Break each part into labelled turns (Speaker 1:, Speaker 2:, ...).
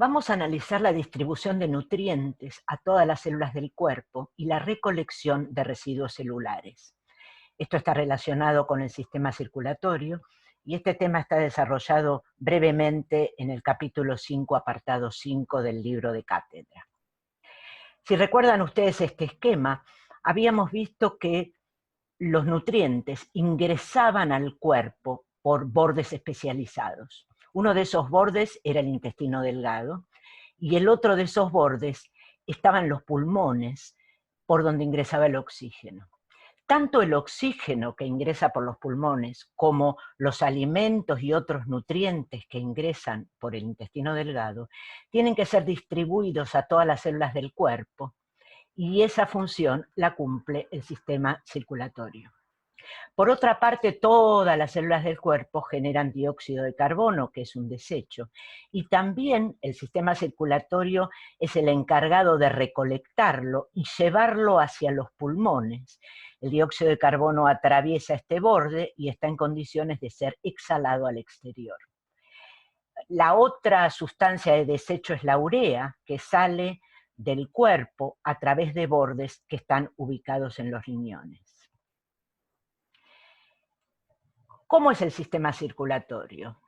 Speaker 1: Vamos a analizar la distribución de nutrientes a todas las células del cuerpo y la recolección de residuos celulares. Esto está relacionado con el sistema circulatorio y este tema está desarrollado brevemente en el capítulo 5, apartado 5 del libro de cátedra. Si recuerdan ustedes este esquema, habíamos visto que los nutrientes ingresaban al cuerpo por bordes especializados. Uno de esos bordes era el intestino delgado y el otro de esos bordes estaban los pulmones, por donde ingresaba el oxígeno. Tanto el oxígeno que ingresa por los pulmones como los alimentos y otros nutrientes que ingresan por el intestino delgado tienen que ser distribuidos a todas las células del cuerpo y esa función la cumple el sistema circulatorio. Por otra parte, todas las células del cuerpo generan dióxido de carbono, que es un desecho, y también el sistema circulatorio es el encargado de recolectarlo y llevarlo hacia los pulmones. El dióxido de carbono atraviesa este borde y está en condiciones de ser exhalado al exterior. La otra sustancia de desecho es la urea, que sale del cuerpo a través de bordes que están ubicados en los riñones. ¿Cómo es el sistema circulatorio?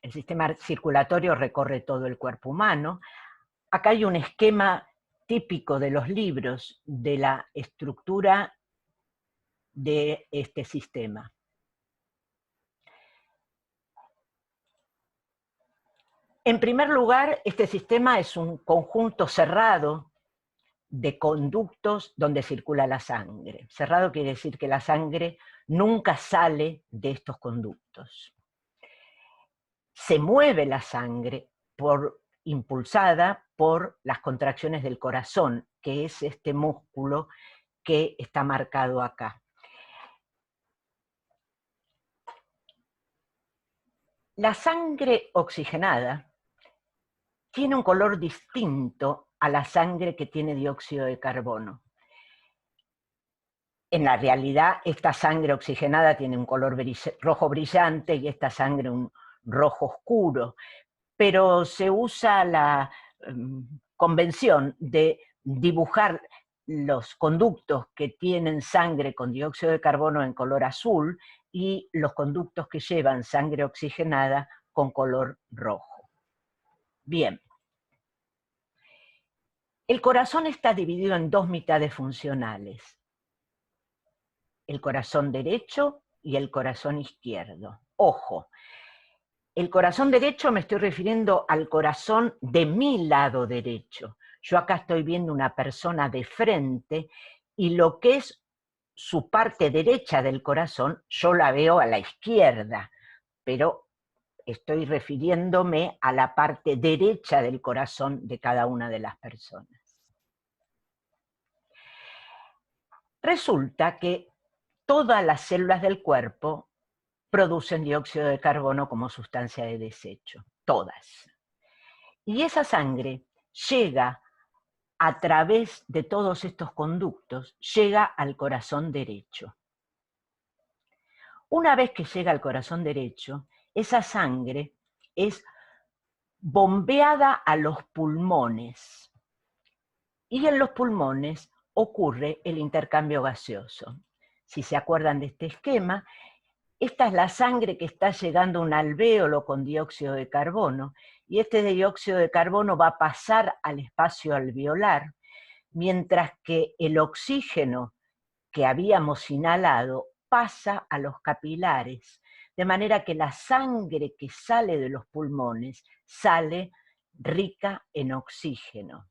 Speaker 1: El sistema circulatorio recorre todo el cuerpo humano. Acá hay un esquema típico de los libros de la estructura de este sistema. En primer lugar, este sistema es un conjunto cerrado de conductos donde circula la sangre. Cerrado quiere decir que la sangre nunca sale de estos conductos. Se mueve la sangre impulsada por las contracciones del corazón, que es este músculo que está marcado acá. La sangre oxigenada tiene un color distinto a la sangre que tiene dióxido de carbono. En la realidad, esta sangre oxigenada tiene un color rojo brillante y esta sangre un rojo oscuro, pero se usa la convención de dibujar los conductos que tienen sangre con dióxido de carbono en color azul y los conductos que llevan sangre oxigenada con color rojo. Bien. El corazón está dividido en dos mitades funcionales: el corazón derecho y el corazón izquierdo. Ojo, el corazón derecho me estoy refiriendo al corazón de mi lado derecho. Yo acá estoy viendo una persona de frente y lo que es su parte derecha del corazón, yo la veo a la izquierda, pero estoy refiriéndome a la parte derecha del corazón de cada una de las personas. Resulta que todas las células del cuerpo producen dióxido de carbono como sustancia de desecho, todas. Y esa sangre llega a través de todos estos conductos, llega al corazón derecho. Una vez que llega al corazón derecho, esa sangre es bombeada a los pulmones. Y en los pulmones ocurre el intercambio gaseoso. Si se acuerdan de este esquema, esta es la sangre que está llegando a un alvéolo con dióxido de carbono, y este dióxido de carbono va a pasar al espacio alveolar, mientras que el oxígeno que habíamos inhalado pasa a los capilares, de manera que la sangre que sale de los pulmones sale rica en oxígeno.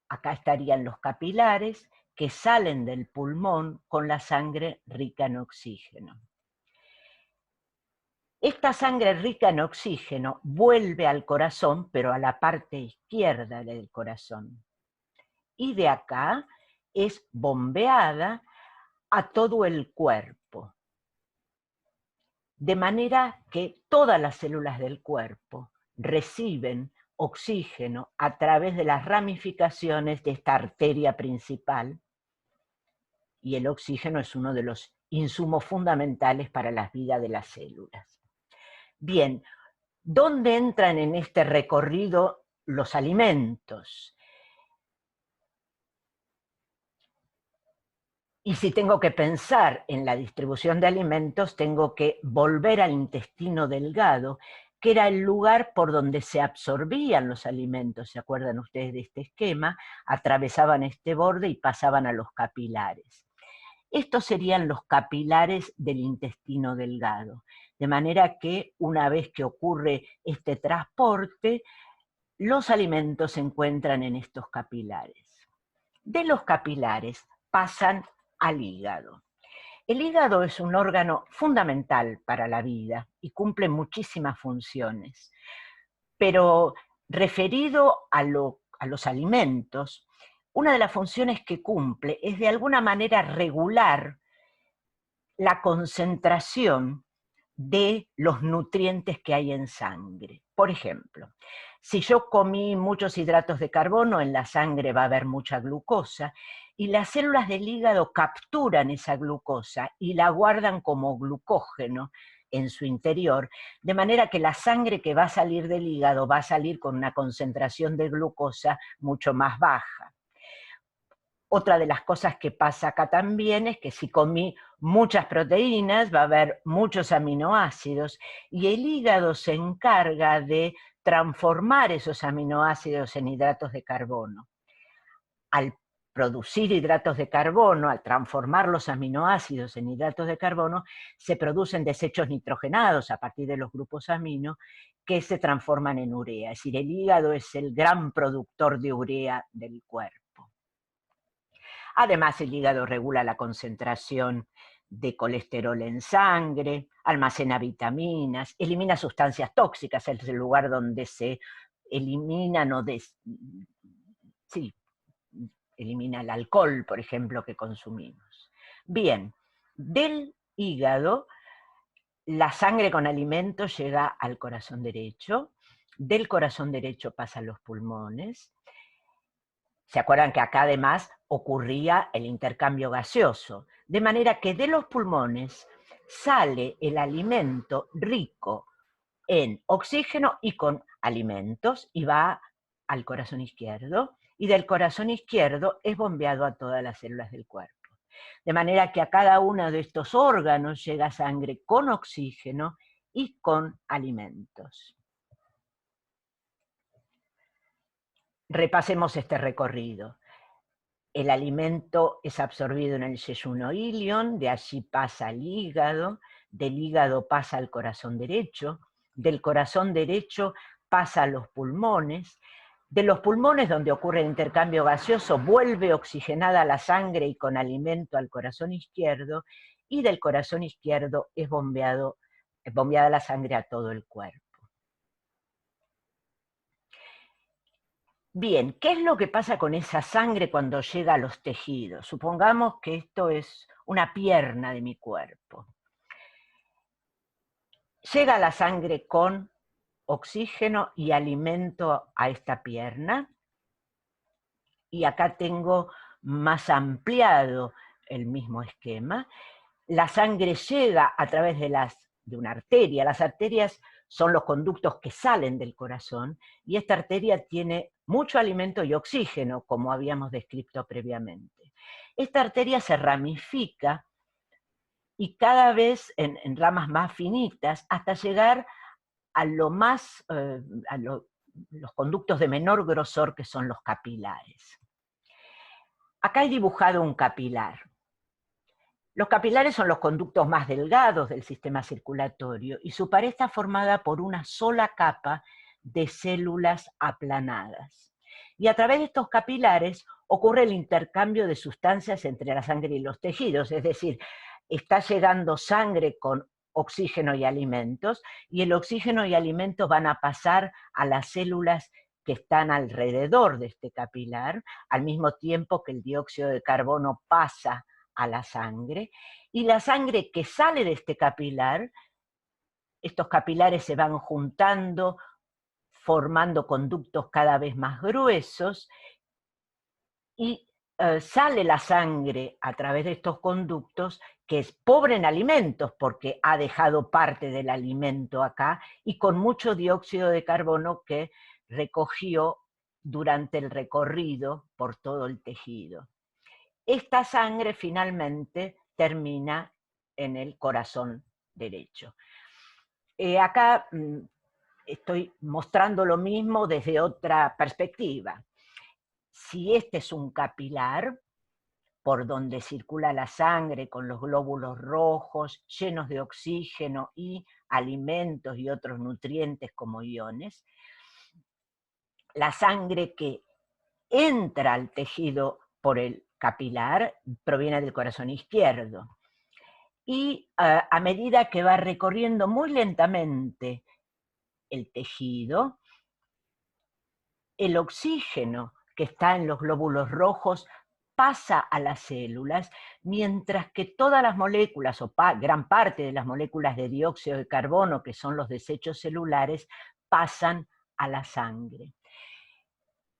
Speaker 1: Acá estarían los capilares que salen del pulmón con la sangre rica en oxígeno. Esta sangre rica en oxígeno vuelve al corazón, pero a la parte izquierda del corazón. Y de acá es bombeada a todo el cuerpo. De manera que todas las células del cuerpo reciben oxígeno a través de las ramificaciones de esta arteria principal, y el oxígeno es uno de los insumos fundamentales para la vida de las células. Bien, ¿dónde entran en este recorrido los alimentos. Y si tengo que pensar en la distribución de alimentos, tengo que volver al intestino delgado, que era el lugar por donde se absorbían los alimentos. ¿Se acuerdan ustedes de este esquema? Atravesaban este borde y pasaban a los capilares. Estos serían los capilares del intestino delgado. De manera que una vez que ocurre este transporte, los alimentos se encuentran en estos capilares. De los capilares pasan al hígado. El hígado es un órgano fundamental para la vida y cumple muchísimas funciones, pero referido a los alimentos, una de las funciones que cumple es de alguna manera regular la concentración de los nutrientes que hay en sangre. Por ejemplo, si yo comí muchos hidratos de carbono, en la sangre va a haber mucha glucosa, y las células del hígado capturan esa glucosa y la guardan como glucógeno en su interior, de manera que la sangre que va a salir del hígado va a salir con una concentración de glucosa mucho más baja. Otra de las cosas que pasa acá también es que si comí muchas proteínas va a haber muchos aminoácidos y el hígado se encarga de transformar esos aminoácidos en hidratos de carbono. Al producir hidratos de carbono, al transformar los aminoácidos en hidratos de carbono, se producen desechos nitrogenados a partir de los grupos amino que se transforman en urea. Es decir, el hígado es el gran productor de urea del cuerpo. Además, el hígado regula la concentración de colesterol en sangre, almacena vitaminas, elimina sustancias tóxicas, es el lugar donde se eliminan elimina el alcohol, por ejemplo, que consumimos. Bien, del hígado, la sangre con alimentos llega al corazón derecho, del corazón derecho pasa a los pulmones. ¿Se acuerdan que acá además ocurría el intercambio gaseoso? De manera que de los pulmones sale el alimento rico en oxígeno y con alimentos y va al corazón izquierdo, y del corazón izquierdo es bombeado a todas las células del cuerpo. De manera que a cada uno de estos órganos llega sangre con oxígeno y con alimentos. Repasemos este recorrido. El alimento es absorbido en el yeyuno ilion, de allí pasa al hígado, del hígado pasa al corazón derecho, del corazón derecho pasa a los pulmones, de los pulmones, donde ocurre el intercambio gaseoso, vuelve oxigenada la sangre y con alimento al corazón izquierdo, y del corazón izquierdo es bombeada la sangre a todo el cuerpo. Bien, ¿qué es lo que pasa con esa sangre cuando llega a los tejidos? Supongamos que esto es una pierna de mi cuerpo. Llega la sangre con oxígeno y alimento a esta pierna, y acá tengo más ampliado el mismo esquema. La sangre llega a través de una arteria. Las arterias son los conductos que salen del corazón, y esta arteria tiene mucho alimento y oxígeno, como habíamos descrito previamente. Esta arteria se ramifica y cada vez en ramas más finitas hasta llegar a los conductos de menor grosor, que son los capilares. Acá he dibujado un capilar. Los capilares son los conductos más delgados del sistema circulatorio y su pared está formada por una sola capa de células aplanadas. Y a través de estos capilares ocurre el intercambio de sustancias entre la sangre y los tejidos, es decir, está llegando sangre con oxígeno y alimentos, y el oxígeno y alimentos van a pasar a las células que están alrededor de este capilar, al mismo tiempo que el dióxido de carbono pasa a la sangre, y la sangre que sale de este capilar, estos capilares se van juntando, formando conductos cada vez más gruesos, y sale la sangre a través de estos conductos, que es pobre en alimentos porque ha dejado parte del alimento acá, y con mucho dióxido de carbono que recogió durante el recorrido por todo el tejido. Esta sangre finalmente termina en el corazón derecho. Acá estoy mostrando lo mismo desde otra perspectiva. Si este es un capilar, por donde circula la sangre con los glóbulos rojos llenos de oxígeno y alimentos y otros nutrientes como iones, la sangre que entra al tejido por el capilar proviene del corazón izquierdo. Y a medida que va recorriendo muy lentamente el tejido, el oxígeno que está en los glóbulos rojos pasa a las células, mientras que todas las moléculas, o gran parte de las moléculas de dióxido de carbono, que son los desechos celulares, pasan a la sangre.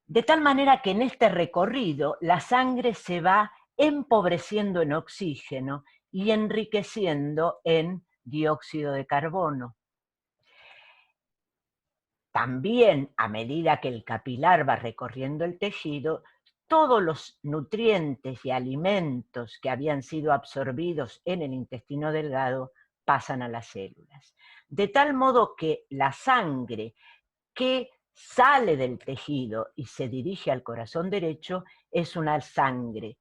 Speaker 1: De tal manera que en este recorrido la sangre se va empobreciendo en oxígeno y enriqueciendo en dióxido de carbono. También, a medida que el capilar va recorriendo el tejido, todos los nutrientes y alimentos que habían sido absorbidos en el intestino delgado pasan a las células. De tal modo que la sangre que sale del tejido y se dirige al corazón derecho es una sangre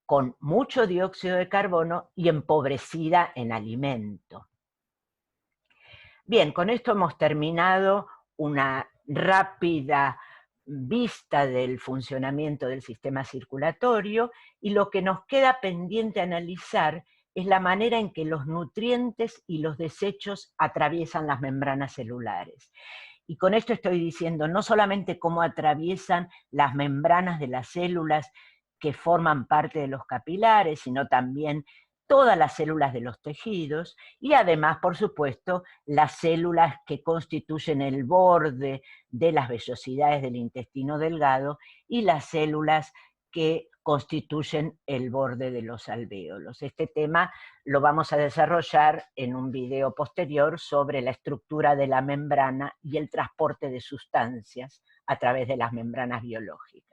Speaker 1: con mucho dióxido de carbono y empobrecida en alimento. Bien, con esto hemos terminado una rápida vista del funcionamiento del sistema circulatorio, y lo que nos queda pendiente analizar es la manera en que los nutrientes y los desechos atraviesan las membranas celulares. Y con esto estoy diciendo no solamente cómo atraviesan las membranas de las células que forman parte de los capilares, sino también todas las células de los tejidos, y además, por supuesto, las células que constituyen el borde de las vellosidades del intestino delgado y las células que constituyen el borde de los alvéolos. Este tema lo vamos a desarrollar en un video posterior sobre la estructura de la membrana y el transporte de sustancias a través de las membranas biológicas.